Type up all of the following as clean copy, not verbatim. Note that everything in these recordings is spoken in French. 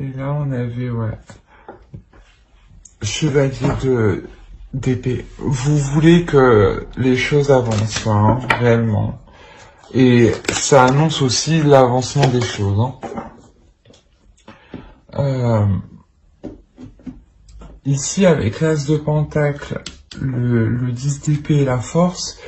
Et là, on avait, ouais, chevalier d'épée. Vous voulez que les choses avancent, hein, réellement. Et ça annonce aussi l'avancement des choses, hein. Ici, avec l'as de pentacle, le 10 d'épée et la force,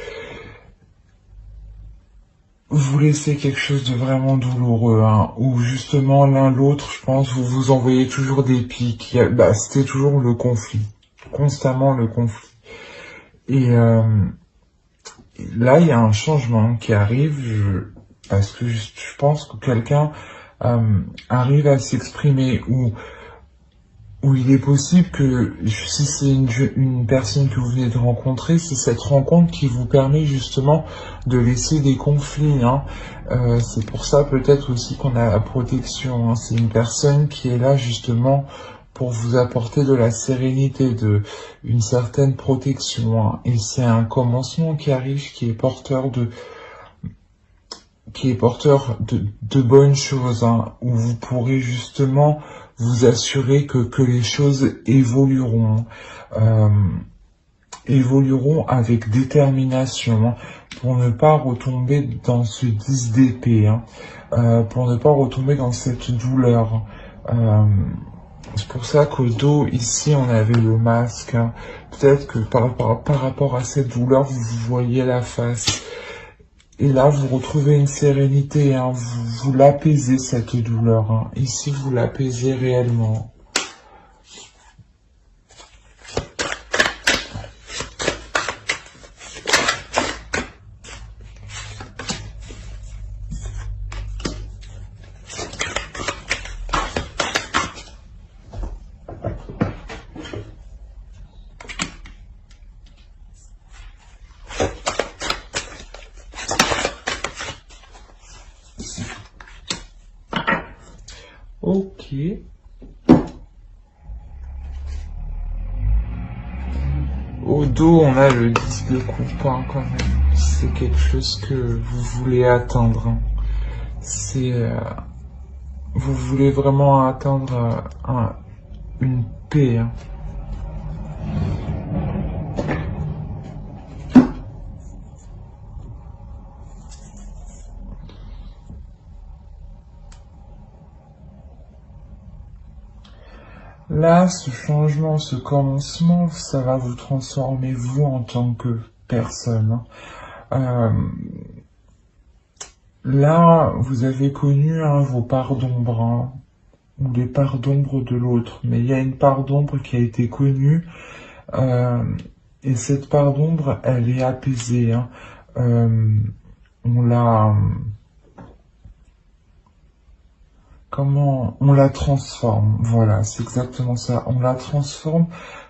vous laissez quelque chose de vraiment douloureux, hein, où justement l'un l'autre, je pense, vous vous envoyez toujours des pics. C'était toujours le conflit, constamment le conflit. Et là, il y a un changement qui arrive, parce que je pense que quelqu'un arrive à s'exprimer, où il est possible que, si c'est une personne que vous venez de rencontrer, c'est cette rencontre qui vous permet justement de laisser des conflits, hein. C'est pour ça peut-être aussi qu'on a la protection, hein. C'est une personne qui est là justement pour vous apporter de la sérénité, une certaine protection, hein. Et c'est un commencement qui arrive, qui est porteur de bonnes choses, hein, où vous pourrez justement vous assurer que les choses évolueront avec détermination, hein, pour ne pas retomber dans ce 10 d'épée, hein, pour ne pas retomber dans cette douleur. Euh, c'est pour ça qu'au dos, ici, on avait le masque, hein. Peut-être que par rapport à cette douleur, vous voyez la face. Et là, vous retrouvez une sérénité, hein, vous l'apaisez, cette douleur, hein. Ici, vous l'apaisez réellement. Ok. Au dos, on a le 10 de coupe, hein, quand même. C'est quelque chose que vous voulez atteindre, hein. Vous voulez vraiment atteindre une paix, hein. Là, ce changement, ce commencement, ça va vous transformer vous en tant que personne, hein. Là, vous avez connu, hein, vos parts d'ombre, hein, ou les parts d'ombre de l'autre, mais il y a une part d'ombre qui a été connue, euh, et cette part d'ombre, elle est apaisée, hein. Euh, on la, on la transforme, voilà, c'est exactement ça. On la transforme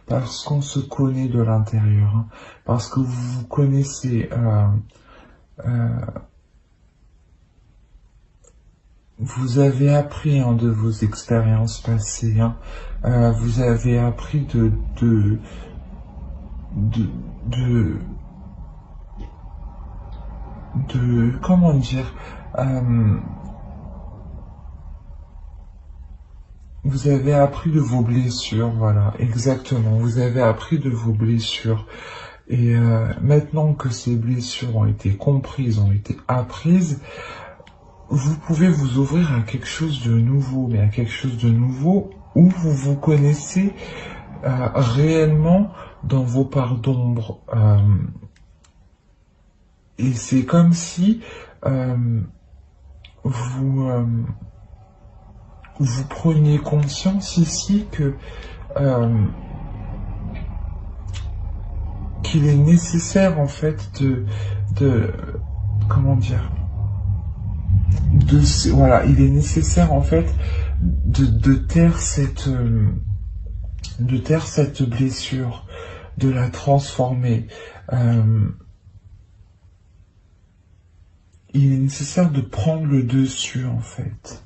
parce qu'on se connaît de l'intérieur, hein, parce que vous vous connaissez. Euh, Vous avez appris, hein, de vos expériences passées, hein. Vous avez appris de, comment dire, vous avez appris de vos blessures, voilà, exactement. Vous avez appris de vos blessures. Et maintenant que ces blessures ont été comprises, ont été apprises, vous pouvez vous ouvrir à quelque chose de nouveau, mais à quelque chose de nouveau où vous vous connaissez réellement dans vos parts d'ombre. Et c'est comme si vous, vous preniez conscience ici que qu'il est nécessaire en fait comment dire, voilà, il est nécessaire en fait de taire cette blessure, de la transformer. Il est nécessaire de prendre le dessus en fait.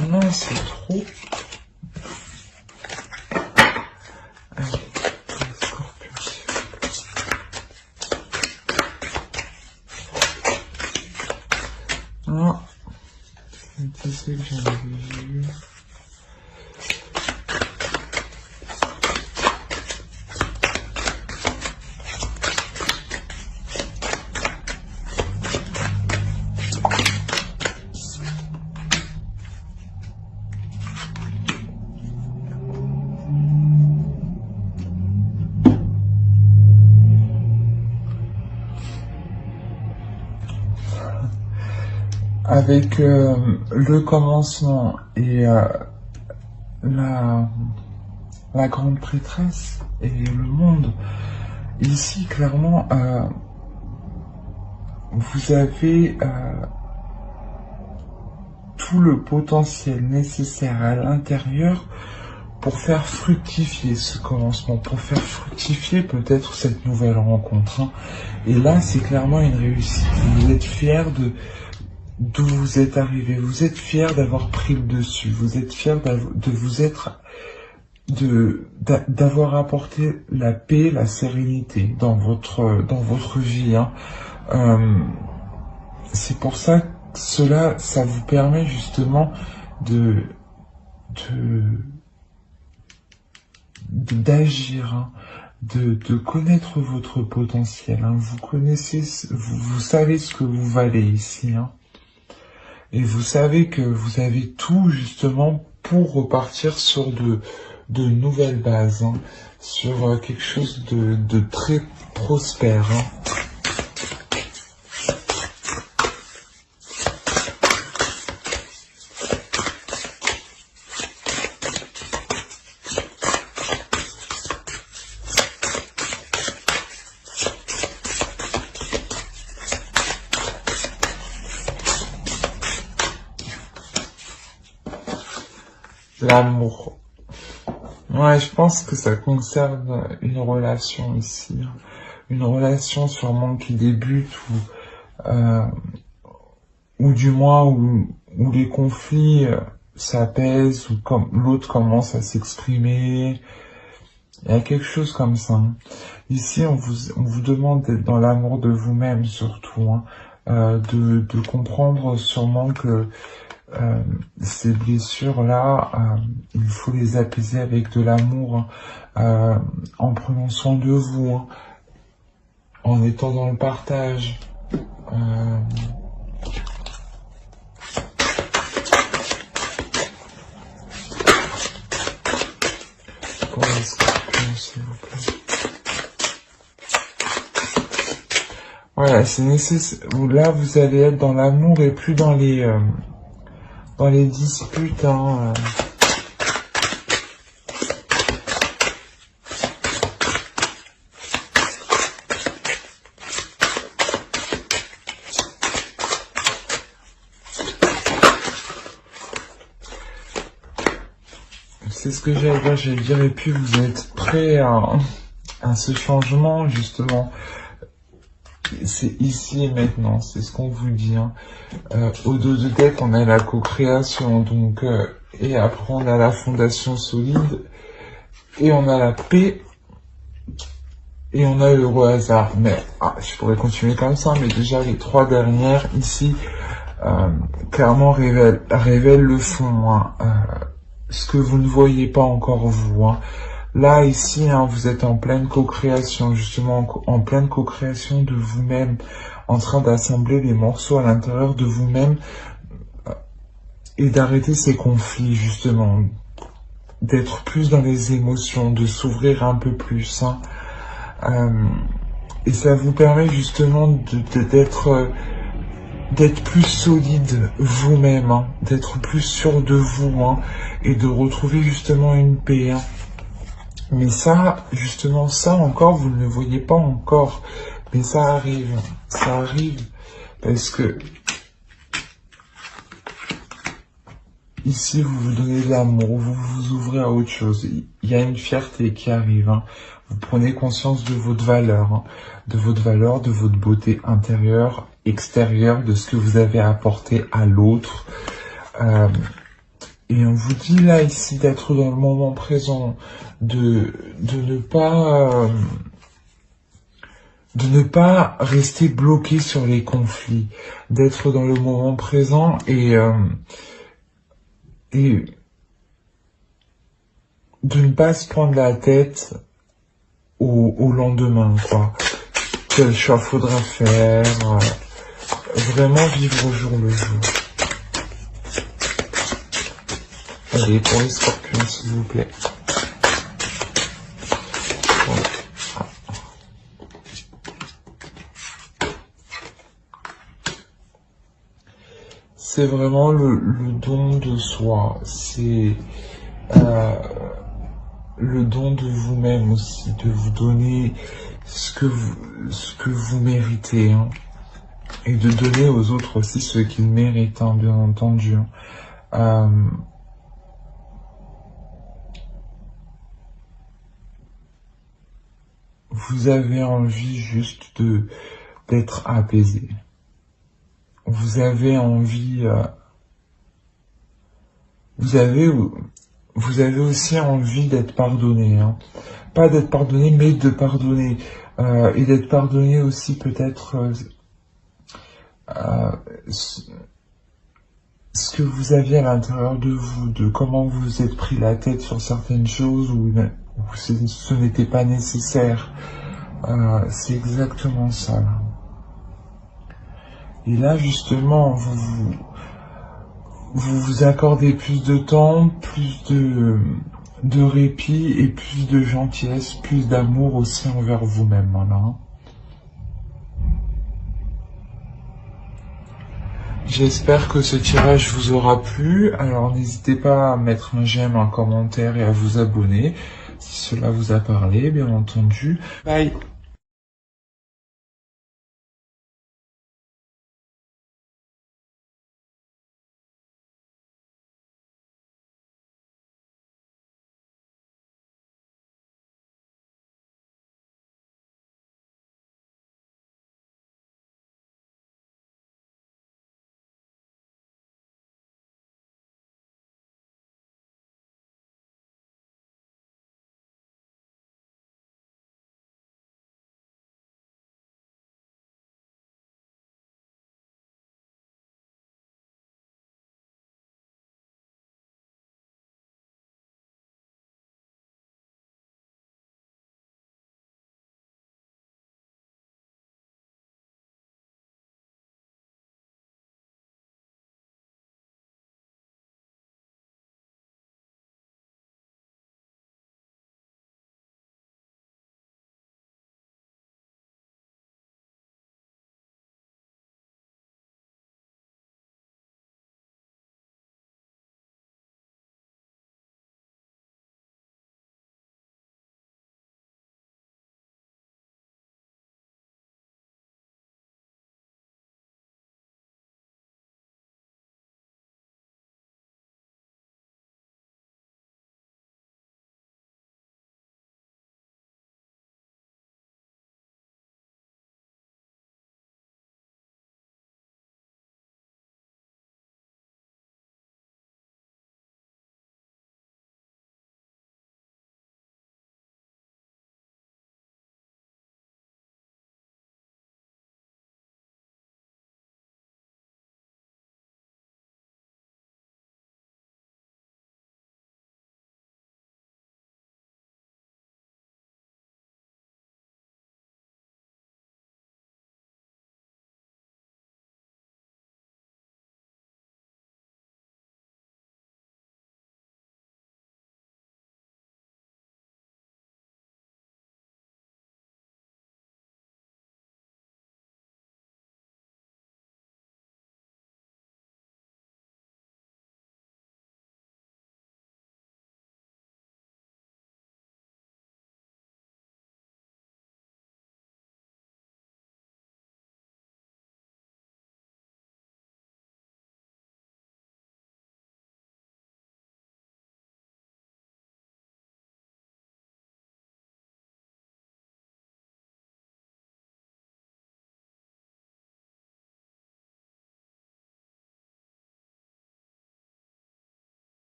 Non, c'est trop. Allez, Scorpion. Non, c'est ce que j'avais vu. Avec le commencement et la grande prêtresse et le monde, ici clairement vous avez tout le potentiel nécessaire à l'intérieur pour faire fructifier ce commencement, pour faire fructifier peut-être cette nouvelle rencontre. Hein. Et là, c'est clairement une réussite. Vous êtes fiers d'où vous êtes arrivé. Vous êtes fiers d'avoir pris le dessus. Vous êtes fiers de vous être, d'avoir apporté la paix, la sérénité dans votre vie. Hein. C'est pour ça que ça vous permet justement d'agir, hein, de connaître votre potentiel. Hein. Vous connaissez, vous savez ce que vous valez ici. Hein. Et vous savez que vous avez tout justement pour repartir sur de nouvelles bases, hein, sur quelque chose de très prospère. Hein. L'amour. Ouais, je pense que ça concerne une relation ici. Hein. Une relation sûrement qui débute ou du moins où les conflits s'apaisent, ou comme l'autre commence à s'exprimer. Il y a quelque chose comme ça. Hein. Ici, on vous demande d'être dans l'amour de vous-même surtout. Hein. De comprendre sûrement que ces blessures-là, il faut les apaiser avec de l'amour, hein, en prenant soin de vous, hein, en étant dans le partage. Pour les scorpions, s'il vous plaît. Voilà, c'est nécessaire. Là, vous allez être dans l'amour et plus dans les disputes. Hein, C'est ce que j'allais dire, et puis vous êtes prêts à ce changement, justement. C'est ici et maintenant, c'est ce qu'on vous dit. Hein. Au dos de deck, on a la co-création, donc, et après on a la fondation solide, et on a la paix, et on a l'heureux hasard. Mais je pourrais continuer comme ça, mais déjà les trois dernières ici, clairement révèlent le fond, hein, ce que vous ne voyez pas encore vous. Hein. Là, ici, hein, vous êtes en pleine co-création, justement, en pleine co-création de vous-même, en train d'assembler les morceaux à l'intérieur de vous-même et d'arrêter ces conflits, justement, d'être plus dans les émotions, de s'ouvrir un peu plus. Hein. Et ça vous permet justement d'être plus solide vous-même, hein, d'être plus sûr de vous, hein, et de retrouver justement une paix. Hein. Mais ça, justement, ça encore, vous ne le voyez pas encore. Mais ça arrive parce que ici, vous vous donnez de l'amour, vous vous ouvrez à autre chose. Il y a une fierté qui arrive. Hein. Vous prenez conscience de votre valeur, hein, de votre beauté intérieure, extérieure, de ce que vous avez apporté à l'autre. Et on vous dit là ici d'être dans le moment présent, de ne pas rester bloqué sur les conflits, d'être dans le moment présent et de ne pas se prendre la tête au lendemain, quoi. Quel choix faudra faire, vraiment vivre au jour le jour. Allez, pour les scorpions, s'il vous plaît. C'est vraiment le don de soi, c'est le don de vous-même aussi, de vous donner ce que vous méritez, hein, et de donner aux autres aussi ce qu'ils méritent, hein, bien entendu. Vous avez envie juste d'être apaisé. Vous avez envie, vous avez aussi envie d'être pardonné, hein. Pas d'être pardonné, mais de pardonner, et d'être pardonné aussi peut-être ce que vous aviez à l'intérieur de vous, de comment vous vous êtes pris la tête sur certaines choses où ce n'était pas nécessaire. C'est exactement ça, là. Et là, justement, vous vous accordez plus de temps, plus de répit et plus de gentillesse, plus d'amour aussi envers vous-même, voilà. J'espère que ce tirage vous aura plu. Alors n'hésitez pas à mettre un j'aime, un commentaire et à vous abonner si cela vous a parlé, bien entendu. Bye!